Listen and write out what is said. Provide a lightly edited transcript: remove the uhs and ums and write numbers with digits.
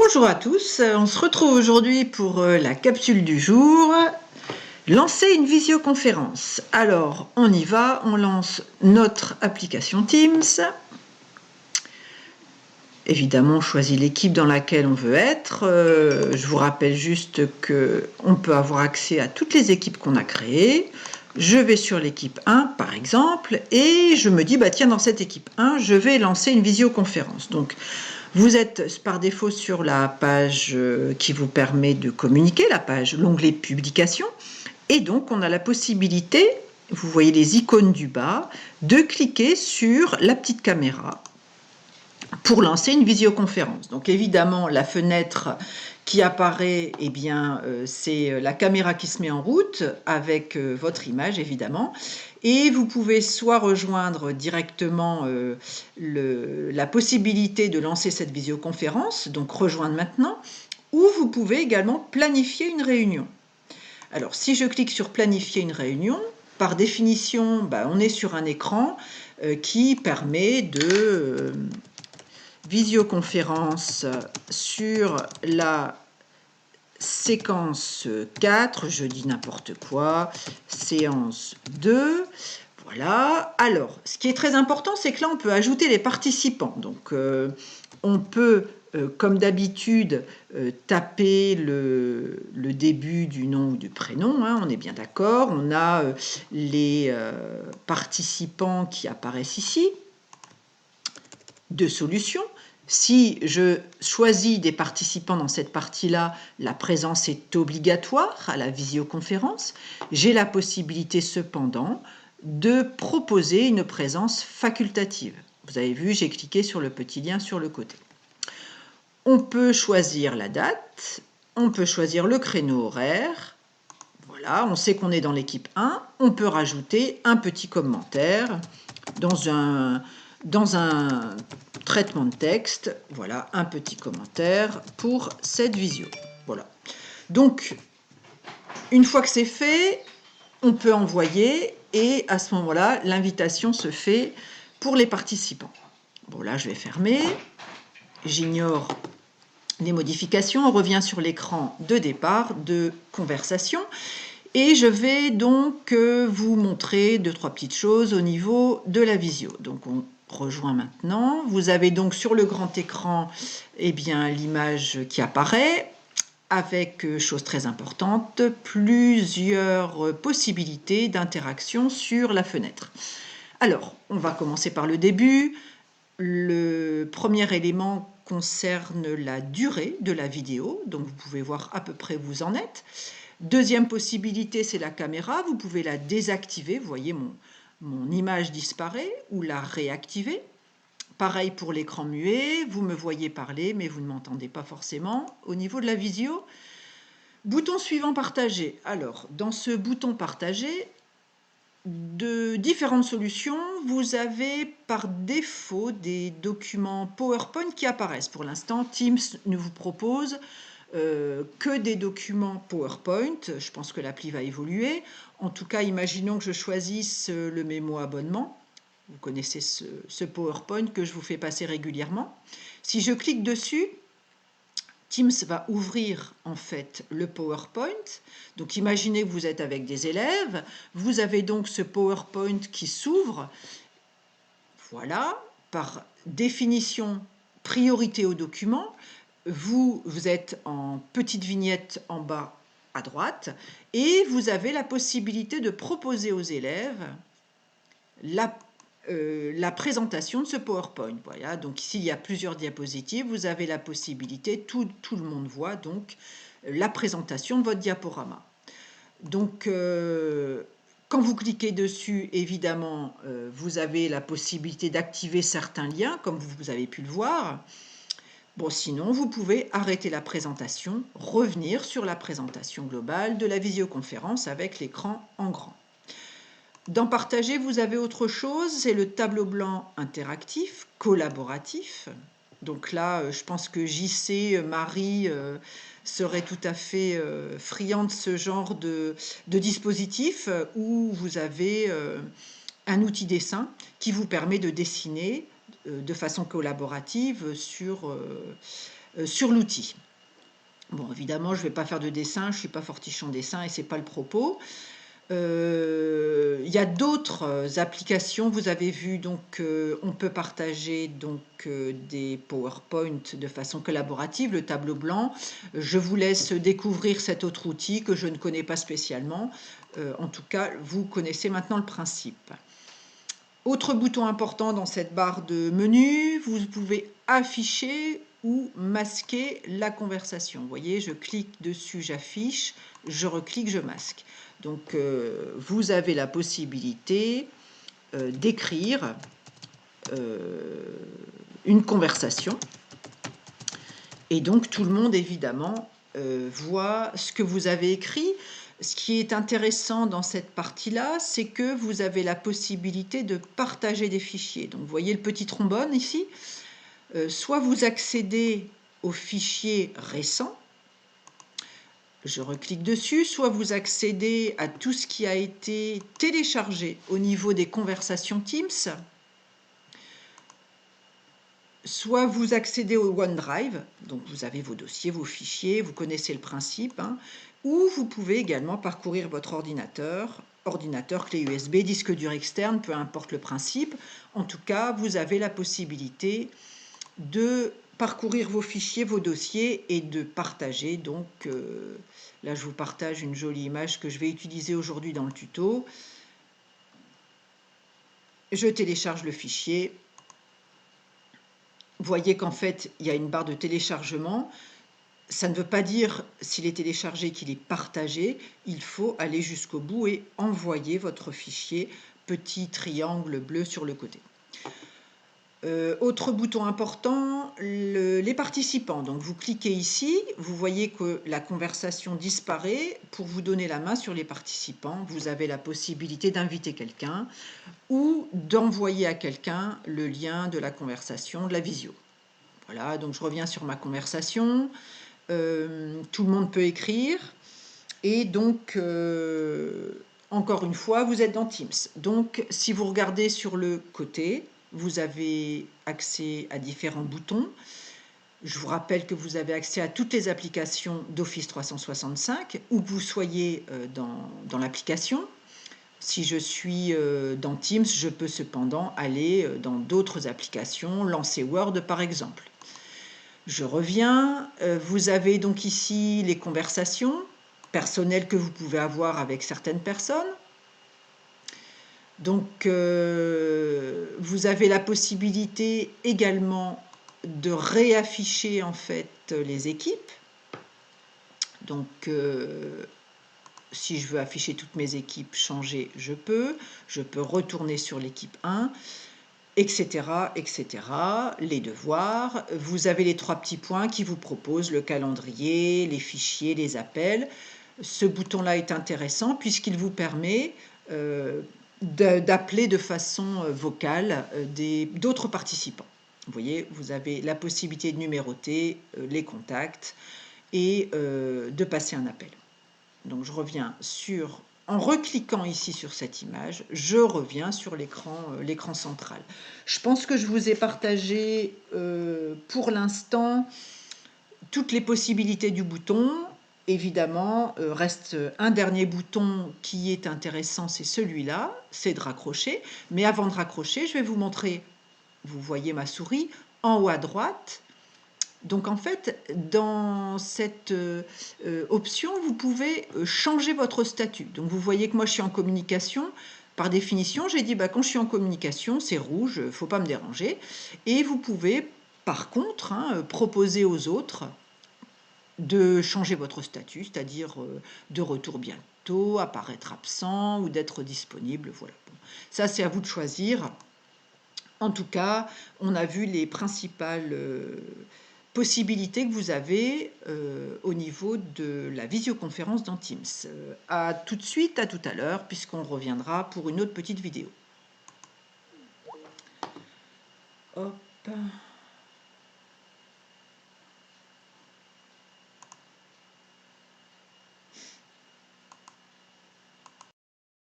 Bonjour à tous, on se retrouve aujourd'hui pour la capsule du jour. Lancer une visioconférence. Alors, on y va, on lance notre application Teams. Évidemment, on choisit l'équipe dans laquelle on veut être. Je vous rappelle juste qu'on peut avoir accès à toutes les équipes qu'on a créées. Je vais sur l'équipe 1, par exemple, et je me dis, bah tiens, dans cette équipe 1, je vais lancer une visioconférence. Donc, vous êtes par défaut sur la page qui vous permet de communiquer, l'onglet publication. Et donc, on a la possibilité, vous voyez les icônes du bas, de cliquer sur la petite caméra pour lancer une visioconférence. Donc évidemment, la fenêtre qui apparaît, eh bien, c'est la caméra qui se met en route avec votre image, évidemment. Et vous pouvez soit rejoindre directement la possibilité de lancer cette visioconférence, donc rejoindre maintenant, ou vous pouvez également planifier une réunion. Alors, si je clique sur planifier une réunion, par définition, on est sur un écran qui permet de visioconférence sur la séquence 4, je dis n'importe quoi, séance 2, voilà. Alors, ce qui est très important, c'est que là, on peut ajouter les participants. Donc, on peut, comme d'habitude, taper le début du nom ou du prénom, hein, on est bien d'accord. On a les participants qui apparaissent ici. Deux solutions. Si je choisis des participants dans cette partie-là, la présence est obligatoire à la visioconférence. J'ai la possibilité cependant de proposer une présence facultative. Vous avez vu, j'ai cliqué sur le petit lien sur le côté. On peut choisir la date, on peut choisir le créneau horaire. Voilà, on sait qu'on est dans l'équipe 1. On peut rajouter un petit commentaire dans un traitement de texte, voilà, un petit commentaire pour cette visio. Voilà. Donc, une fois que c'est fait, on peut envoyer et à ce moment-là, l'invitation se fait pour les participants. Bon, là, je vais fermer. J'ignore les modifications. On revient sur l'écran de départ de conversation. Et je vais donc vous montrer 2-3 petites choses au niveau de la visio. Donc, on rejoint maintenant. Vous avez donc sur le grand écran l'image qui apparaît avec, chose très importante, plusieurs possibilités d'interaction sur la fenêtre. Alors, on va commencer par le début. Le premier élément concerne la durée de la vidéo, donc vous pouvez voir à peu près où vous en êtes. Deuxième possibilité, c'est la caméra. Vous pouvez la désactiver. Vous voyez, mon image disparaît ou la réactiver. Pareil pour l'écran muet. Vous me voyez parler, mais vous ne m'entendez pas forcément. Au niveau de la visio, bouton suivant, partager. Alors, dans ce bouton partager, de différentes solutions, vous avez par défaut des documents PowerPoint qui apparaissent. Pour l'instant, Teams ne vous propose que des documents PowerPoint. Je pense que l'appli va évoluer. En tout cas, imaginons que je choisisse le mémo abonnement. Vous connaissez ce PowerPoint que je vous fais passer régulièrement. Si je clique dessus, Teams va ouvrir en fait le PowerPoint. Donc imaginez que vous êtes avec des élèves. Vous avez donc ce PowerPoint qui s'ouvre. Voilà, par définition, priorité au document. Vous êtes en petite vignette en bas à droite et vous avez la possibilité de proposer aux élèves la présentation de ce PowerPoint. Voilà, donc ici il y a plusieurs diapositives, vous avez la possibilité, tout le monde voit donc la présentation de votre diaporama. Donc quand vous cliquez dessus, évidemment, vous avez la possibilité d'activer certains liens, comme vous avez pu le voir. Bon, sinon, vous pouvez arrêter la présentation, revenir sur la présentation globale de la visioconférence avec l'écran en grand. Dans Partager, vous avez autre chose, c'est le tableau blanc interactif, collaboratif. Donc là, je pense que JC, Marie serait tout à fait friand de ce genre de dispositif où vous avez un outil dessin qui vous permet de dessiner de façon collaborative sur sur l'outil. Bon, évidemment, je ne vais pas faire de dessin, je ne suis pas fortiche en dessin et ce n'est pas le propos. Il y a d'autres applications, vous avez vu, donc on peut partager donc des PowerPoint de façon collaborative, le tableau blanc. Je vous laisse découvrir cet autre outil que je ne connais pas spécialement. En tout cas, vous connaissez maintenant le principe. Autre bouton important dans cette barre de menu, vous pouvez afficher ou masquer la conversation. Vous voyez, je clique dessus, j'affiche, je reclique, je masque. Donc, vous avez la possibilité d'écrire une conversation. Et donc, tout le monde, évidemment, voit ce que vous avez écrit. Ce qui est intéressant dans cette partie-là, c'est que vous avez la possibilité de partager des fichiers. Donc, vous voyez le petit trombone ici. Soit vous accédez aux fichiers récents, je reclique dessus, soit vous accédez à tout ce qui a été téléchargé au niveau des conversations Teams, soit vous accédez au OneDrive, donc vous avez vos dossiers, vos fichiers, vous connaissez le principe, hein, ou vous pouvez également parcourir votre ordinateur, clé USB, disque dur externe, peu importe le principe. En tout cas, vous avez la possibilité de parcourir vos fichiers, vos dossiers et de partager. Donc là, je vous partage une jolie image que je vais utiliser aujourd'hui dans le tuto. Je télécharge le fichier. Vous voyez qu'en fait, il y a une barre de téléchargement. Ça ne veut pas dire s'il est téléchargé qu'il est partagé. Il faut aller jusqu'au bout et envoyer votre fichier, petit triangle bleu sur le côté. Autre bouton important, les participants. Donc vous cliquez ici, vous voyez que la conversation disparaît. Pour vous donner la main sur les participants, vous avez la possibilité d'inviter quelqu'un ou d'envoyer à quelqu'un le lien de la conversation, de la visio. Voilà, donc je reviens sur ma conversation. Tout le monde peut écrire. Et donc, encore une fois, vous êtes dans Teams. Donc, si vous regardez sur le côté, vous avez accès à différents boutons. Je vous rappelle que vous avez accès à toutes les applications d'Office 365, où que vous soyez dans l'application. Si je suis dans Teams, je peux cependant aller dans d'autres applications, lancer Word par exemple. Je reviens, vous avez donc ici les conversations personnelles que vous pouvez avoir avec certaines personnes. Donc, vous avez la possibilité également de réafficher en fait les équipes. Donc, si je veux afficher toutes mes équipes, changer, je peux. Je peux retourner sur l'équipe 1, etc., etc. Les devoirs. Vous avez les 3 petits points qui vous proposent le calendrier, les fichiers, les appels. Ce bouton-là est intéressant puisqu'il vous permet d'appeler de façon vocale d'autres participants. Vous voyez, vous avez la possibilité de numéroter les contacts et de passer un appel. Donc je reviens en recliquant ici sur cette image, je reviens sur l'écran central. Je pense que je vous ai partagé pour l'instant toutes les possibilités du bouton. Évidemment, reste un dernier bouton qui est intéressant, c'est celui-là, c'est de raccrocher. Mais avant de raccrocher, je vais vous montrer, vous voyez ma souris, en haut à droite. Donc en fait, dans cette option, vous pouvez changer votre statut. Donc vous voyez que moi je suis en communication. Par définition, j'ai dit quand je suis en communication, c'est rouge, il ne faut pas me déranger. Et vous pouvez par contre proposer aux autres de changer votre statut, c'est-à-dire de retour bientôt, apparaître absent ou d'être disponible. Voilà. Bon. Ça, c'est à vous de choisir. En tout cas, on a vu les principales possibilités que vous avez au niveau de la visioconférence dans Teams. À tout de suite, à tout à l'heure, puisqu'on reviendra pour une autre petite vidéo. Hop.